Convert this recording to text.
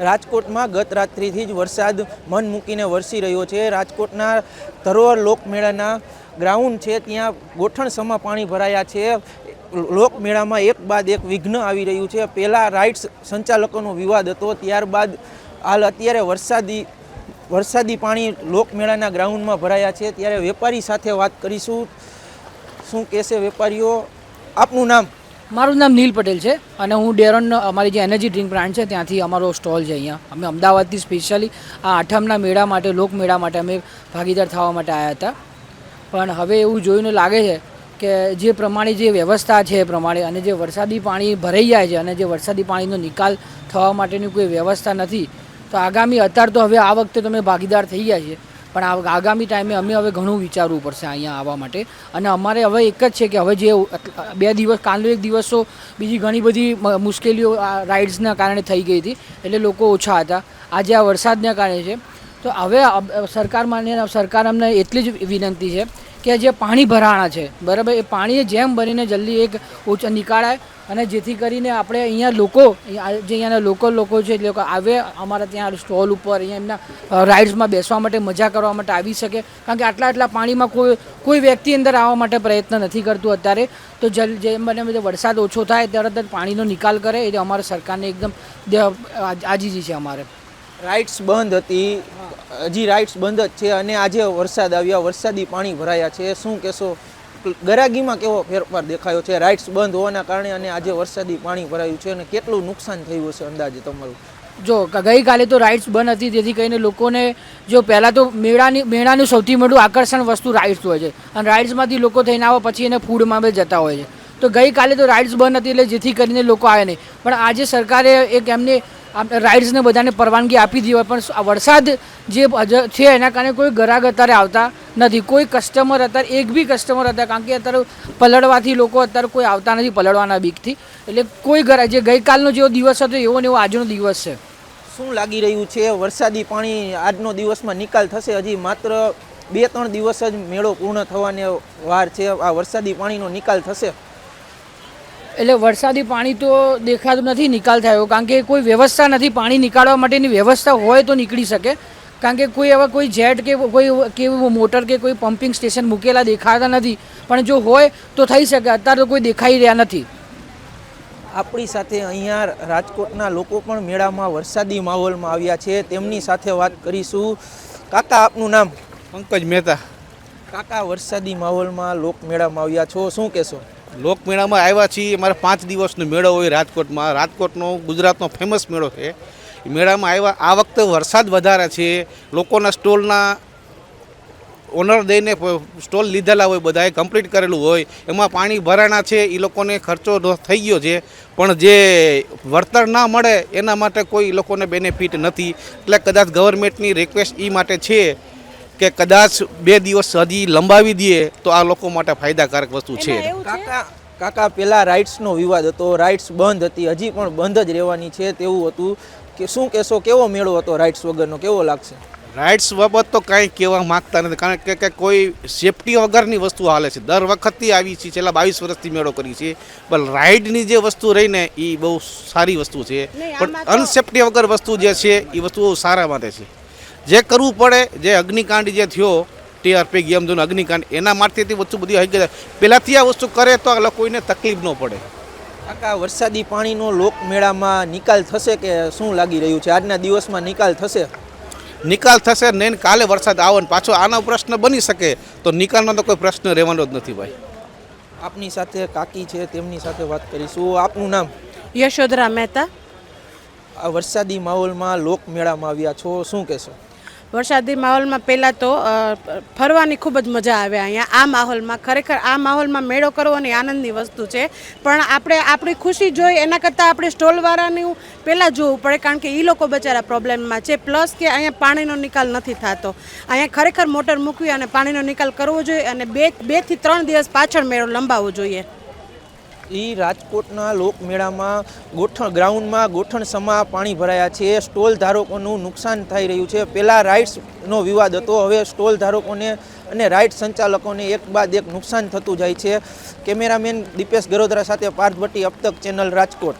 રાજકોટમાં ગત રાત્રિથી જ વરસાદ મન મૂકીને વરસી રહ્યો છે। રાજકોટના ધરોહર લોકમેળાના ગ્રાઉન્ડ છે ત્યાં ગોઠણ સમા પાણી ભરાયા છે। લોકમેળામાં એક બાદ એક વિઘ્ન આવી રહ્યું છે। પહેલાં રાઇડ્સ સંચાલકોનો વિવાદ હતો, ત્યારબાદ હાલ અત્યારે વરસાદી પાણી લોકમેળાના ગ્રાઉન્ડમાં ભરાયા છે। ત્યારે વેપારી સાથે વાત કરીશું, શું કહેશે વેપારીઓ। આપનું નામ? મારું નામ નીલ પટેલ છે અને હું ડેરોન અમારી જે એનર્જી ડ્રિંક બ્રાન્ડ છે ત્યાંથી અમારો સ્ટોલ છે। અહીંયા અમે અમદાવાદથી સ્પેશિયલી આ આઠમના મેળા માટે, લોકમેળા માટે અમે ભાગીદાર થવા માટે આવ્યા હતા। પણ હવે એવું જોઈને લાગે છે કે જે પ્રમાણે જે વ્યવસ્થા છે એ પ્રમાણે અને જે વરસાદી પાણી ભરાઈ જાય છે અને જે વરસાદી પાણીનો નિકાલ થવા માટેની કોઈ વ્યવસ્થા નથી, તો આગામી અત્યારે તો હવે આ વખતે તમે ભાગીદાર થઈ ગયા છે, પણ આગામી ટાઈમે અમે હવે ઘણું વિચારવું પડશે અહીંયા આવવા માટે। અને અમારે હવે એક જ છે કે હવે જે 2 દિવસ, કાલનો 1 દિવસ તો બીજી ઘણી બધી મુશ્કેલીઓ રાઇડ્સના કારણે થઈ ગઈ હતી, એટલે લોકો ઓછા હતા। આજે આ વરસાદના કારણે છે, તો હવે સરકાર અમને એટલી જ વિનંતી છે કે જે પાણી ભરાણા છે બરાબર, એ પાણી જેમ બનીને જલ્દી એક ઓછા નીકાળાય અને જેથી કરીને આપણે અહીંયા લોકો, જે અહીંયાના લોકલ લોકો છે એ લોકો આવે અમારા ત્યાં સ્ટોલ ઉપર, અહીંયા એમના રાઇડ્સમાં બેસવા માટે, મજા કરવા માટે આવી શકે। કારણ કે આટલા પાણીમાં કોઈ વ્યક્તિ અંદર આવવા માટે પ્રયત્ન નથી કરતું અત્યારે। તો જેમ બને વરસાદ ઓછો થાય તરત જ પાણીનો નિકાલ કરે, એ અમારા સરકારને એકદમ આજીજી છે અમારે। રાઇડ્સ બંધ હતી, હજી રાઇડ્સ બંધ જ છે અને આજે વરસાદ આવ્યા, વરસાદી પાણી ભરાયા છે, શું કહેશો? ગરાગીમાં કેવો ફેરફાર દેખાયો છે રાઇડ્સ બંધ હોવાના કારણે અને આજે વરસાદી પાણી ભરાયું છે, અને કેટલું નુકસાન થયું હશે અંદાજે તમારું? જો ગઈકાલે તો રાઇડ્સ બંધ હતી, જેથી કરીને લોકોને, જો પહેલાં તો મેળાનું સૌથી મોટું આકર્ષણ વસ્તુ રાઇડ્સ હોય છે, અને રાઇડ્સમાંથી લોકો થઈને આવે પછી એને ફૂડમાં બી જતા હોય છે। તો ગઈકાલે તો રાઇડ્સ બંધ હતી એટલે જેથી કરીને લોકો આવે નહીં, પણ આજે સરકારે એક એમને રાઇડ્સને બધાને પરવાનગી આપી દીધી હોય, પણ વરસાદ જે છે એના કારણે કોઈ ગ્રાહક અત્યારે આવતા નથી, કોઈ કસ્ટમર અત્યારે એક બી કસ્ટમર હતા, કારણ કે અત્યારે પલળવાથી લોકો અત્યારે કોઈ આવતા નથી પલળવાના બીકથી, એટલે કોઈ જે ગઈકાલનો જેવો દિવસ હતો એવો ને એવો આજનો દિવસ છે। શું લાગી રહ્યું છે, વરસાદી પાણી આજનો દિવસમાં નિકાલ થશે? હજી માત્ર 2-3 દિવસ જ મેળો પૂર્ણ થવાને વાર છે, આ વરસાદી પાણીનો નિકાલ થશે? એટલે વરસાદી પાણી તો દેખાતું નથી નિકાલ થયો, કારણ કે કોઈ વ્યવસ્થા નથી પાણી નીકાળવા માટેની। વ્યવસ્થા હોય તો નીકળી શકે, કારણ કે કોઈ જેટ કે કોઈ મોટર કે કોઈ પમ્પિંગ સ્ટેશન મૂકેલા દેખાતા નથી, પણ જો હોય તો થઈ શકે, અત્યારે તો કોઈ દેખાઈ રહ્યા નથી। આપણી સાથે અહીંયા રાજકોટના લોકો પણ મેળામાં વરસાદી માહોલમાં આવ્યા છે, તેમની સાથે વાત કરીશું। કાકા, આપનું નામ? પંકજ મહેતા। કાકા, વરસાદી માહોલમાં લોકમેળામાં આવ્યા છો, શું કહેશો? લોકમેળામાં આવ્યા છીએ, અમારે 5 દિવસનો મેળો હોય રાજકોટમાં। રાજકોટનો ગુજરાતનો ફેમસ મેળો છે, મેળામાં આવ્યા। આ વખતે વરસાદ વધારે છે, લોકોના સ્ટોલના ઓનર દઈને સ્ટોલ લીધેલા હોય, બધાએ કમ્પ્લીટ કરેલું હોય, એમાં પાણી ભરાણા છે, એ લોકોને ખર્ચો થઈ ગયો છે, પણ જે વળતર ના મળે એના માટે કોઈ લોકોને બેનિફિટ નથી। એટલે કદાચ ગવર્મેન્ટની રિક્વેસ્ટ એ માટે છે કે કદાચ 2 દિવસ હજી લંબાવી દઈએ તો આ લોકો માટે ફાયદાકારક વસ્તુ છે। કાકા, પહેલાં રાઇડ્સનો વિવાદ હતો, રાઇડ્સ બંધ હતી, હજી પણ બંધ જ રહેવાની છે તેવું હતું, કે શું કહેશો, કેવો મેળો હતો રાઇડ્સ વગરનો, કેવો લાગશે? રાઇડ્સ બાબત તો કાંઈ કહેવા માગતા નથી, કારણ કે કોઈ સેફટી વગરની વસ્તુ હાલે છે। દર વખતથી આવી છે, છેલ્લા 22 વર્ષથી મેળો કરી છે, પણ રાઇડની જે વસ્તુ રહીને એ બહુ સારી વસ્તુ છે, પણ અનસેફટી વગર વસ્તુ જે છે એ વસ્તુ સારા માટે છે। જે કરવું પડે, જે અગ્નિકાંડ જે થયો ટીઆરપી ગેમ ઝોન અગ્નિકાંડ, એના માટેથી વસ્તુ બધી આવી ગઈ, પહેલાંથી આ વસ્તુ કરે તો કોઈને તકલીફ ન પડે। કાકા, વરસાદી પાણીનો લોકમેળામાં નિકાલ થશે કે શું લાગી રહ્યું છે? આજના દિવસમાં નિકાલ થશે? નિકાલ થશે નહીં, કાલે વરસાદ આવે ને પાછો આનો પ્રશ્ન બની શકે, તો નિકાલનો તો કોઈ પ્રશ્ન રહેવાનો જ નથી ભાઈ। આપની સાથે કાકી છે, તેમની સાથે વાત કરીશું। આપનું નામ? યશોધરા મહેતા। આ વરસાદી માહોલમાં લોકમેળામાં આવ્યા છો, શું કહેશો? વરસાદી માહોલમાં પહેલાં તો ફરવાની ખૂબ જ મજા આવે અહીંયા આ માહોલમાં। ખરેખર આ માહોલમાં મેળો કરવાની આનંદની વસ્તુ છે, પણ આપણે આપણી ખુશી જોઈ એના કરતાં આપણે સ્ટોલવાળાનું પહેલાં જોવું પડે, કારણ કે એ લોકો બચારા પ્રોબ્લેમમાં છે। પ્લસ કે અહીંયા પાણીનો નિકાલ નથી થતો, અહીંયા ખરેખર મોટર મૂકવી અને પાણીનો નિકાલ કરવો જોઈએ, અને 2 થી 3 દિવસ પાછળ મેળો લંબાવવો જોઈએ। રાજકોટના લોકમેળામાં ગ્રાઉન્ડમાં ગોઠણ સમા પાણી ભરાયા છે, સ્ટોલ ધારકોનું નુકસાન થઈ રહ્યું છે। પહેલાં રાઇડ્સનો વિવાદ હતો, હવે સ્ટોલ ધારકોને અને રાઇડ સંચાલકોને એક બાદ એક નુકસાન થતું જાય છે। કેમેરામેન દીપેશ ગરોદરા સાથે પાર્થ ભટ્ટી, અબ તક ચેનલ, રાજકોટ।